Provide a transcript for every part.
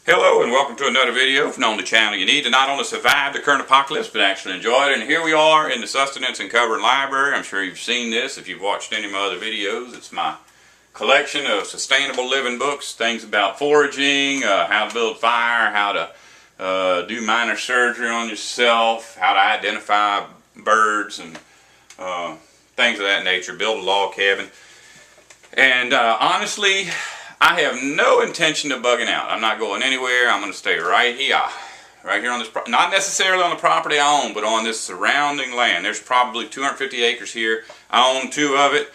Hello and welcome to another video from the channel you need to not only survive the current apocalypse but actually enjoy it. And here we are in the Sustenance and Covering Library. I'm sure you've seen this if you've watched any of my other videos. It's my collection of sustainable living books, things about foraging, how to build fire, how to do minor surgery on yourself, how to identify birds and things of that nature, build a log cabin. And honestly, I have no intention of bugging out. I'm not going anywhere. I'm going to stay right here on this, not necessarily on the property I own, but on this surrounding land. There's probably 250 acres here. I own 2 of it.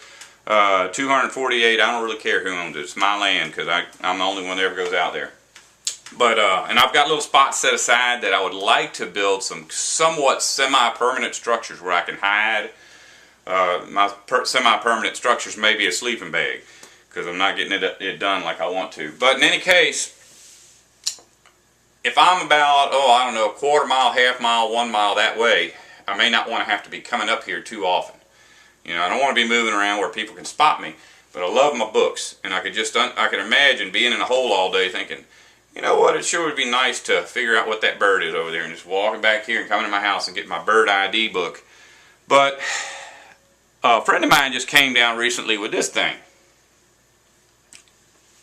248, I don't really care who owns it. It's my land because I'm the only one that ever goes out there. But, and I've got little spots set aside that I would like to build some somewhat semi-permanent structures where I can hide. My semi-permanent structures may be a sleeping bag, because I'm not getting it done like I want to. But in any case, if I'm about, I don't know, a quarter mile, half mile, 1 mile that way, I may not want to have to be coming up here too often. You know, I don't want to be moving around where people can spot me. But I love my books, and I could imagine being in a hole all day thinking, you know what, it sure would be nice to figure out what that bird is over there, and just walking back here and coming to my house and getting my bird ID book. But a friend of mine just came down recently with this thing.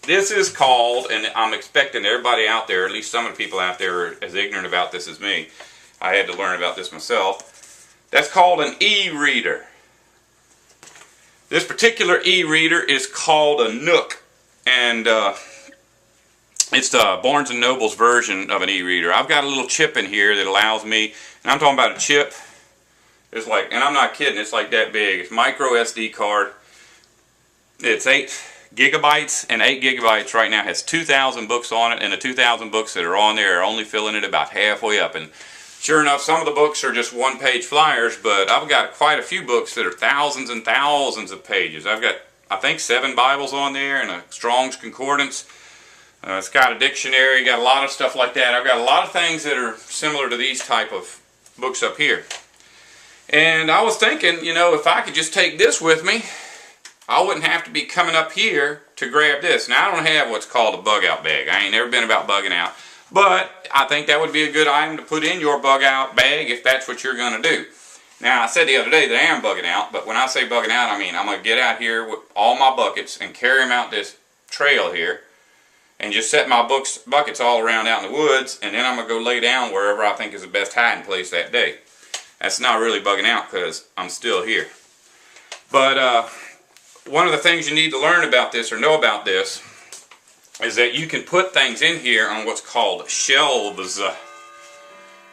This is called, and I'm expecting everybody out there, at least some of the people out there, are as ignorant about this as me. I had to learn about this myself. That's called an e-reader. This particular e-reader is called a Nook, and it's the Barnes & Noble's version of an e-reader. I've got a little chip in here that allows me, and I'm talking about a chip. It's like, and I'm not kidding, it's like that big. It's micro SD card. It's 8 gigabytes, and 8 gigabytes right now has 2,000 books on it, and the 2,000 books that are on there are only filling it about halfway up. And sure enough, some of the books are just one-page flyers, but I've got quite a few books that are thousands and thousands of pages. I've got, I think, 7 Bibles on there and a Strong's Concordance. It's got a dictionary, got a lot of stuff like that. I've got a lot of things that are similar to these type of books up here. And I was thinking, you know, if I could just take this with me, I wouldn't have to be coming up here to grab this. Now, I don't have what's called a bug out bag. I ain't never been about bugging out. But I think that would be a good item to put in your bug out bag if that's what you're going to do. Now, I said the other day that I am bugging out, but when I say bugging out, I mean I'm going to get out here with all my buckets and carry them out this trail here and just set my buckets all around out in the woods, and then I'm going to go lay down wherever I think is the best hiding place that day. That's not really bugging out because I'm still here. But one of the things you need to learn about this or know about this is that you can put things in here on what's called shelves.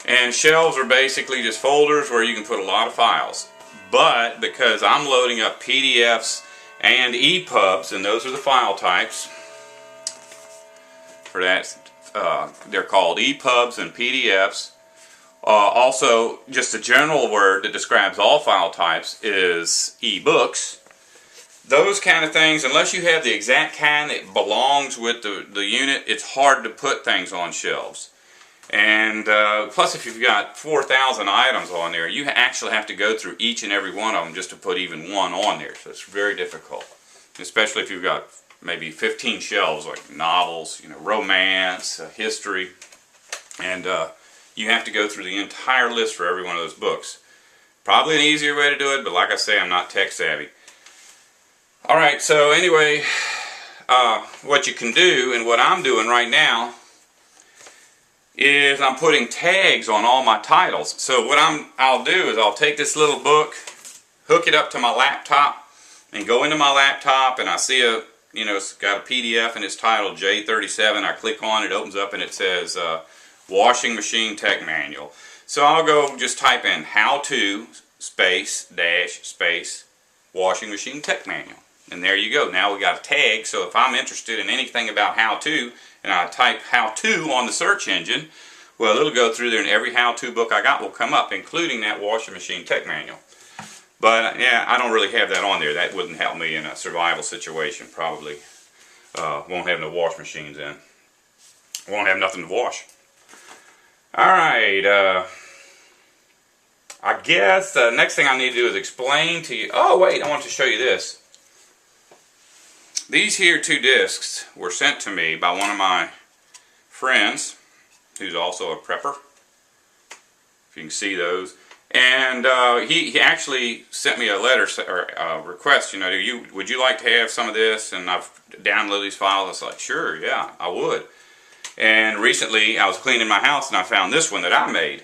And shelves are basically just folders where you can put a lot of files. But because I'm loading up PDFs and EPUBs, and those are the file types for that, they're called EPUBs and PDFs. Also, just a general word that describes all file types is ebooks. Those kind of things, unless you have the exact kind that belongs with the unit, it's hard to put things on shelves. And plus, if you've got 4,000 items on there, you actually have to go through each and every one of them just to put even one on there. So it's very difficult, especially if you've got maybe 15 shelves like novels, you know, romance, history, and you have to go through the entire list for every one of those books. Probably an easier way to do it, but like I say, I'm not tech savvy. Alright, so anyway, what you can do, and what I'm doing right now, is I'm putting tags on all my titles. So what I'll do is I'll take this little book, hook it up to my laptop, and go into my laptop, and I see it's got a PDF and it's titled J37. I click on it, it opens up, and it says Washing Machine Tech Manual. So I'll go just type in how to space washing machine tech manual. And there you go. Now we got a tag, so if I'm interested in anything about how to, and I type how to on the search engine, well, it'll go through there, and every how-to book I got will come up, including that washing machine tech manual. But yeah, I don't really have that on there. That wouldn't help me in a survival situation. Probably won't have no wash machines in. Won't have nothing to wash. Alright, I guess the next thing I need to do is explain to you. Oh wait, I want to show you this. These here 2 discs were sent to me by one of my friends, who's also a prepper. If you can see those. And he actually sent me a letter or a request, you know, would you like to have some of this? And I've downloaded these files. I was like, sure, yeah, I would. And recently I was cleaning my house and I found this one that I made.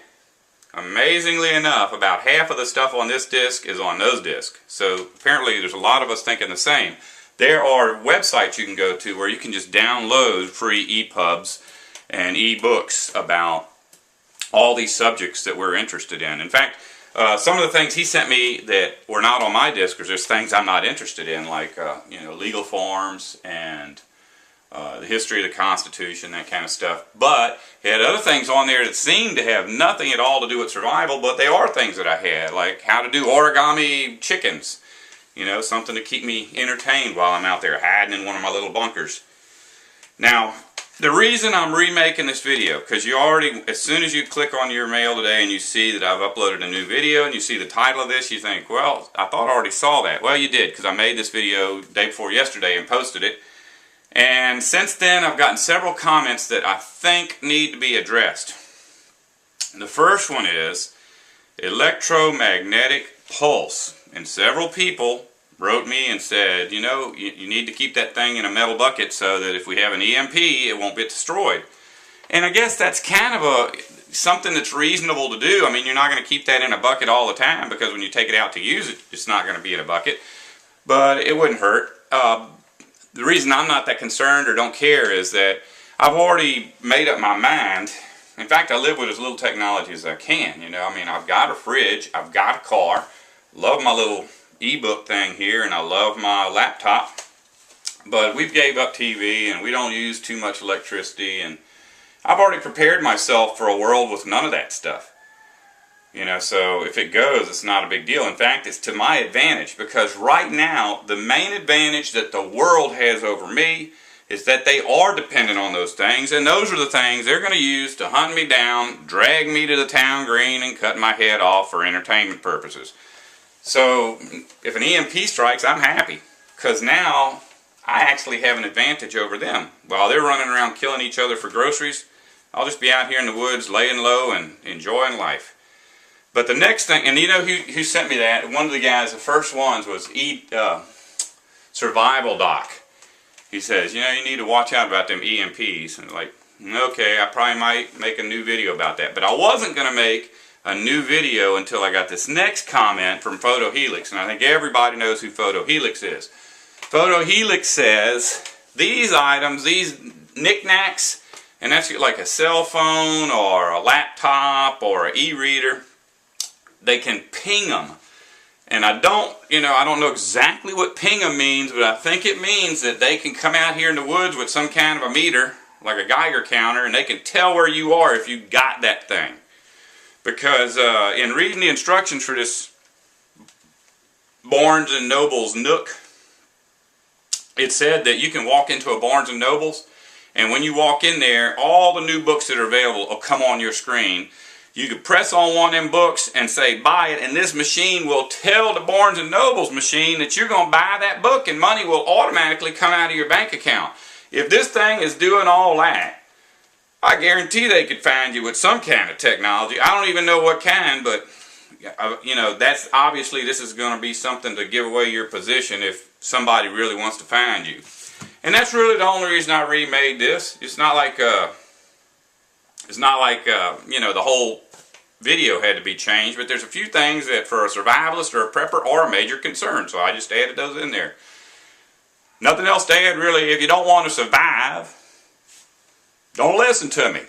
Amazingly enough, about half of the stuff on this disc is on those discs. So apparently there's a lot of us thinking the same. There are websites you can go to where you can just download free EPUBs and ebooks about all these subjects that we're interested in. In fact, some of the things he sent me that were not on my disc, because there's things I'm not interested in, like you know, legal forms and the history of the Constitution, that kind of stuff. But he had other things on there that seemed to have nothing at all to do with survival, but they are things that I had, like how to do origami chickens. You know, something to keep me entertained while I'm out there hiding in one of my little bunkers. Now, the reason I'm remaking this video, because you already, as soon as you click on your mail today and you see that I've uploaded a new video and you see the title of this, you think, well, I thought I already saw that. Well, you did, because I made this video the day before yesterday and posted it. And since then, I've gotten several comments that I think need to be addressed. The first one is electromagnetic pulse. And several people wrote me and said, you know, you need to keep that thing in a metal bucket so that if we have an EMP, it won't get destroyed. And I guess that's kind of something that's reasonable to do. I mean, you're not going to keep that in a bucket all the time, because when you take it out to use it, it's not going to be in a bucket. But it wouldn't hurt. The reason I'm not that concerned or don't care is that I've already made up my mind. In fact, I live with as little technology as I can. You know, I mean, I've got a fridge, I've got a car, love my little ebook thing here, and I love my laptop, but we've gave up TV and we don't use too much electricity, and I've already prepared myself for a world with none of that stuff. You know, so if it goes, it's not a big deal. In fact, it's to my advantage, because right now the main advantage that the world has over me is that they are dependent on those things, and those are the things they're going to use to hunt me down, drag me to the town green, and cut my head off for entertainment purposes. So if an EMP strikes, I'm happy, because now I actually have an advantage over them. While they're running around killing each other for groceries, I'll just be out here in the woods laying low and enjoying life. But the next thing, and you know who sent me that? One of the guys, the first ones, was Survival Doc. He says, you know, you need to watch out about them EMPs. And like, okay, I probably might make a new video about that. But I wasn't going to make a new video until I got this next comment from Photo Helix, and I think everybody knows who Photo Helix is. Photo Helix says these items, these knickknacks, and that's like a cell phone or a laptop or an e-reader, they can ping them. And I don't know exactly what ping them means, but I think it means that they can come out here in the woods with some kind of a meter, like a Geiger counter, and they can tell where you are if you got that thing. Because in reading the instructions for this Barnes & Noble's Nook, it said that you can walk into a Barnes & Noble's, and when you walk in there, all the new books that are available will come on your screen. You can press on one of them books and say buy it, and this machine will tell the Barnes & Noble's machine that you're going to buy that book, and money will automatically come out of your bank account. If this thing is doing all that, I guarantee they could find you with some kind of technology. I don't even know what kind, but you know, that's obviously, this is going to be something to give away your position if somebody really wants to find you. And that's really the only reason I remade this. It's not like you know, the whole video had to be changed, but there's a few things that for a survivalist or a prepper are a major concern, so I just added those in there. Nothing else to add really. If you don't want to survive, don't listen to me.